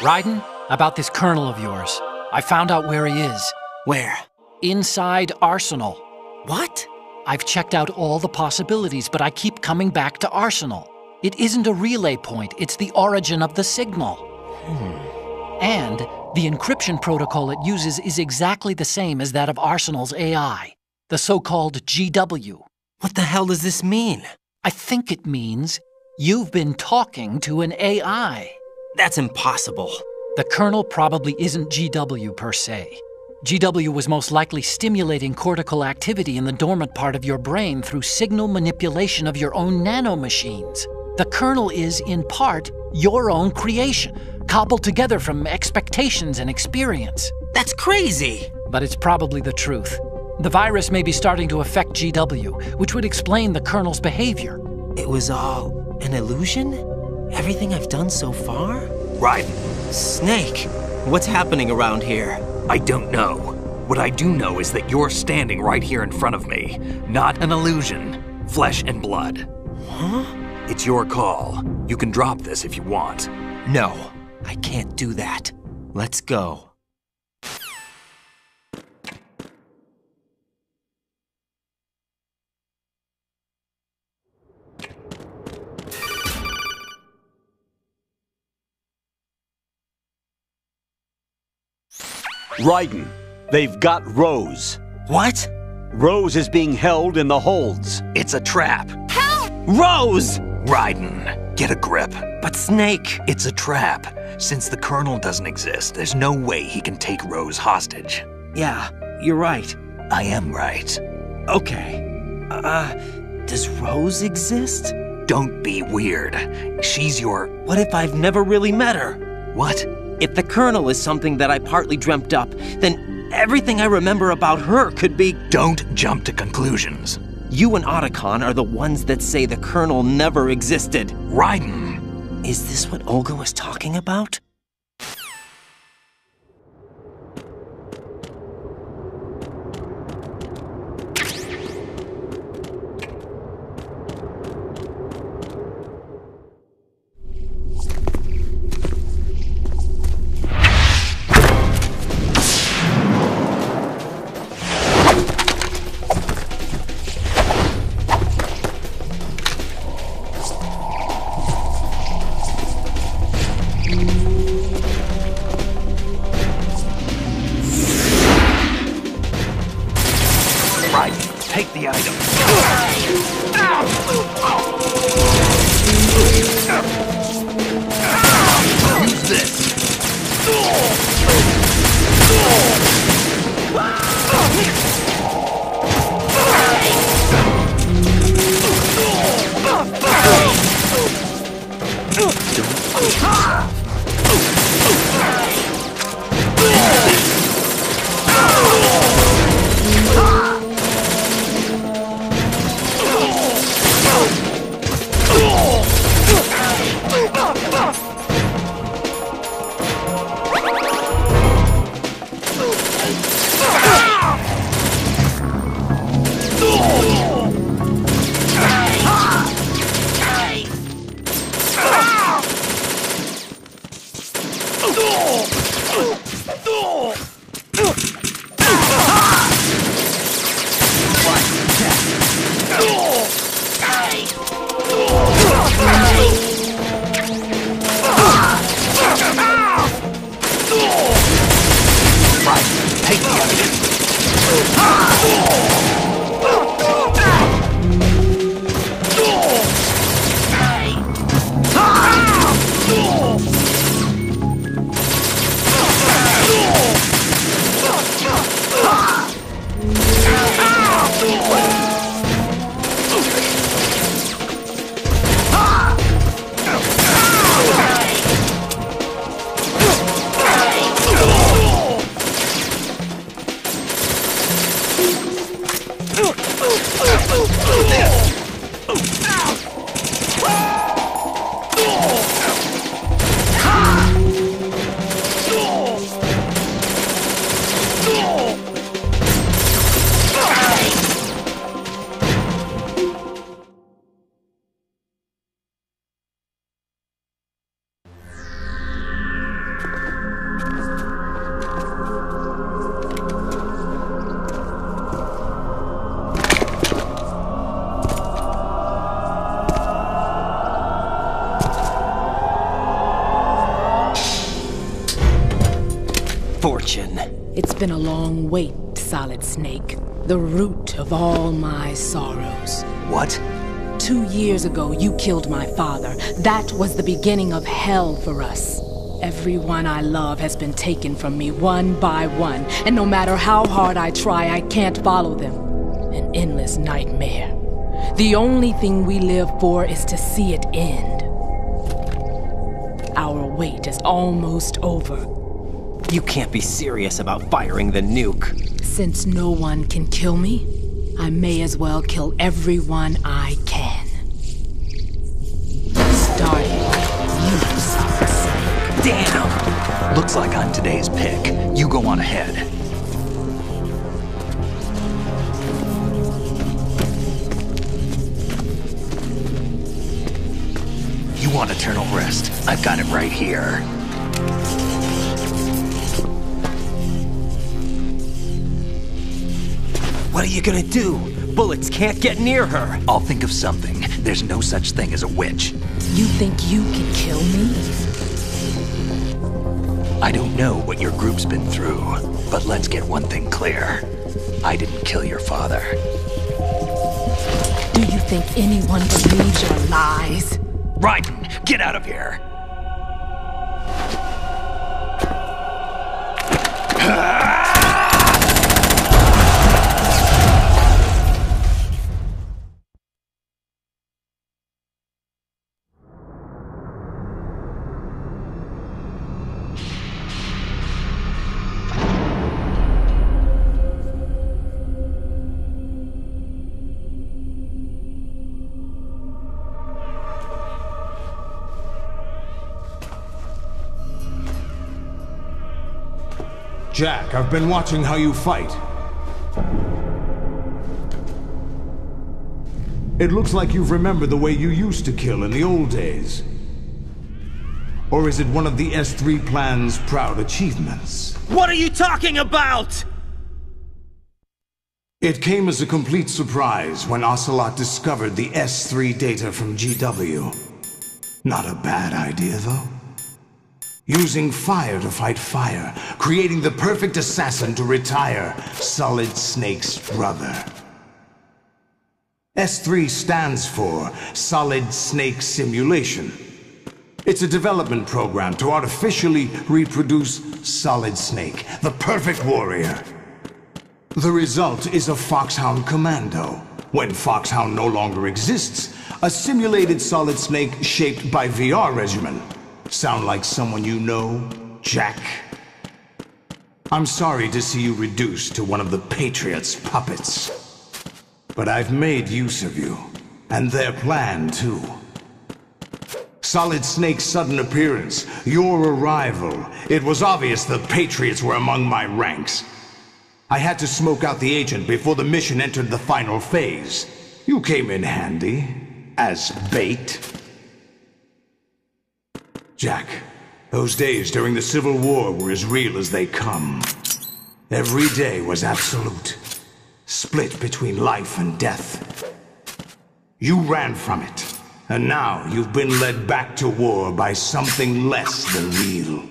Raiden, about this colonel of yours. I found out where he is. Where? Inside Arsenal. What? I've checked out all the possibilities, but I keep coming back to Arsenal. It isn't a relay point, it's the origin of the signal. And the encryption protocol it uses is exactly the same as that of Arsenal's AI, the so-called GW. What the hell does this mean? I think it means you've been talking to an AI. That's impossible. The kernel probably isn't GW per se. GW was most likely stimulating cortical activity in the dormant part of your brain through signal manipulation of your own nanomachines. The kernel is, in part, your own creation, cobbled together from expectations and experience. That's crazy! But it's probably the truth. The virus may be starting to affect GW, which would explain the kernel's behavior. It was all an illusion? Everything I've done so far? Raiden, Snake, what's happening around here? I don't know. What I do know is that you're standing right here in front of me. Not an illusion. Flesh and blood. Huh? It's your call. You can drop this if you want. No, I can't do that. Let's go. Raiden, they've got Rose. What? Rose is being held in the holds. It's a trap. Rose! Raiden, get a grip. But Snake... It's a trap. Since the Colonel doesn't exist, there's no way he can take Rose hostage. Yeah, you're right. I am right. Okay. Does Rose exist? Don't be weird. She's your... What if I've never really met her? What? If the Colonel is something that I partly dreamt up, then everything I remember about her could be... Don't jump to conclusions. You and Otacon are the ones that say the Colonel never existed. Raiden! Is this what Olga was talking about? It's been a long wait, Solid Snake. The root of all my sorrows. What? 2 years ago, you killed my father. That was the beginning of hell for us. Everyone I love has been taken from me one by one, and no matter how hard I try, I can't follow them. An endless nightmare. The only thing we live for is to see it end. Our wait is almost over. You can't be serious about firing the nuke. Since no one can kill me, I may as well kill everyone I can. Starting with you, Solid Snake. Damn! Looks like I'm today's pick. You go on ahead. You want eternal rest? I've got it right here. What are you gonna do? Bullets can't get near her. I'll think of something. There's no such thing as a witch. You think you can kill me? I don't know what your group's been through, but let's get one thing clear. I didn't kill your father. Do you think anyone believes your lies? Raiden, get out of here! Jack, I've been watching how you fight. It looks like you've remembered the way you used to kill in the old days. Or is it one of the S3 plan's proud achievements? What are you talking about? It came as a complete surprise when Ocelot discovered the S3 data from GW. Not a bad idea, though. Using fire to fight fire, creating the perfect assassin to retire Solid Snake's brother. S3 stands for Solid Snake Simulation. It's a development program to artificially reproduce Solid Snake, the perfect warrior. The result is a Foxhound Commando. When Foxhound no longer exists, a simulated Solid Snake shaped by VR regimen. Sound like someone you know, Jack? I'm sorry to see you reduced to one of the Patriots' puppets. But I've made use of you, and their plan too. Solid Snake's sudden appearance, your arrival, it was obvious the Patriots were among my ranks. I had to smoke out the agent before the mission entered the final phase. You came in handy, as bait. Jack, those days during the Civil War were as real as they come. Every day was absolute, split between life and death. You ran from it, and now you've been led back to war by something less than real.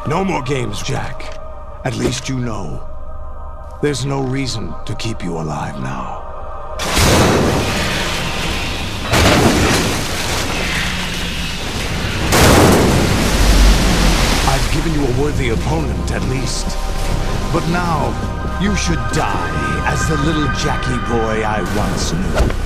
No more games, Jack. At least you know. There's no reason to keep you alive now. I've given you a worthy opponent, at least. But now, you should die as the little Jackie boy I once knew.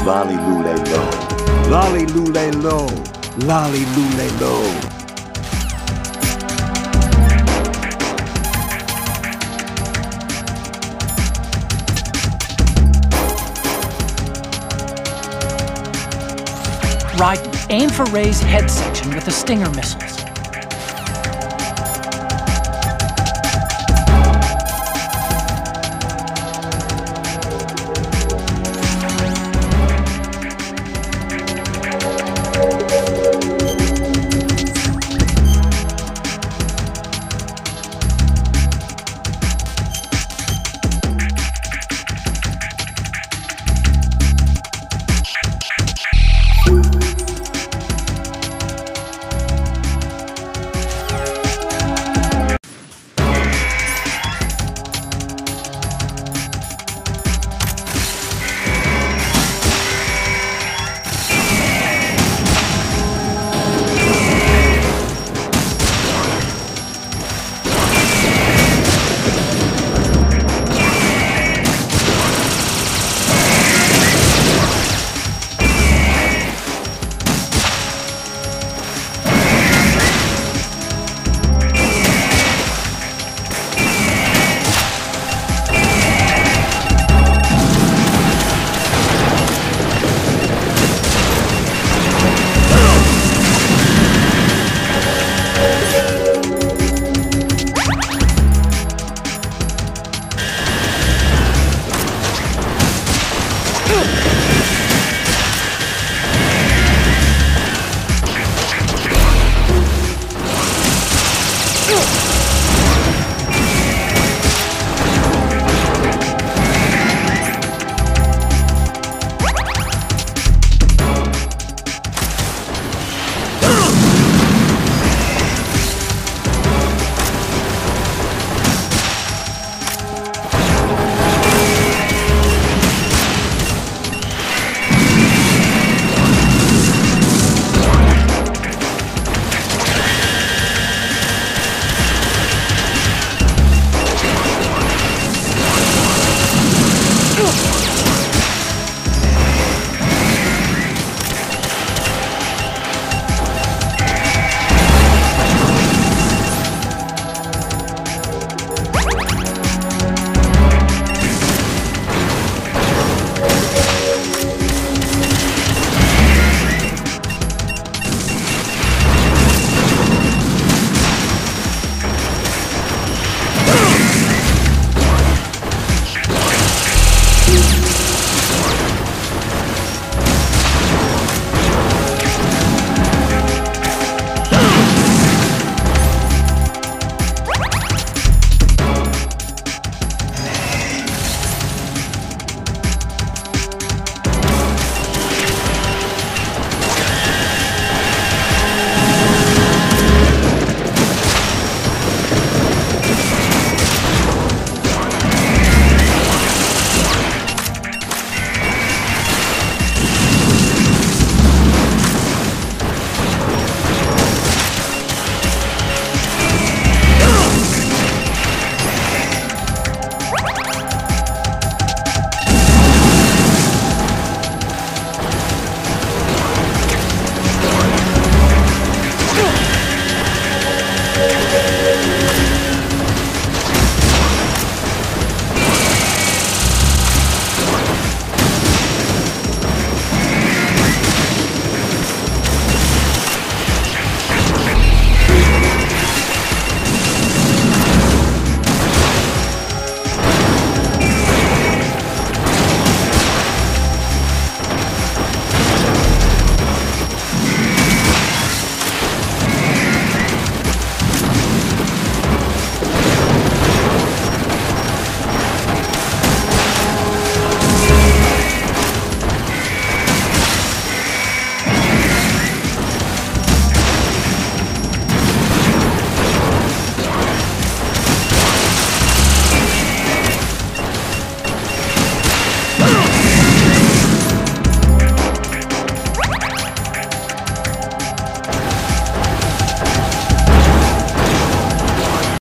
Lolly Lule Low. Lolly Lule Low. Lolly Lule Low. Raiden, aim for Ray's head section with the Stinger missiles.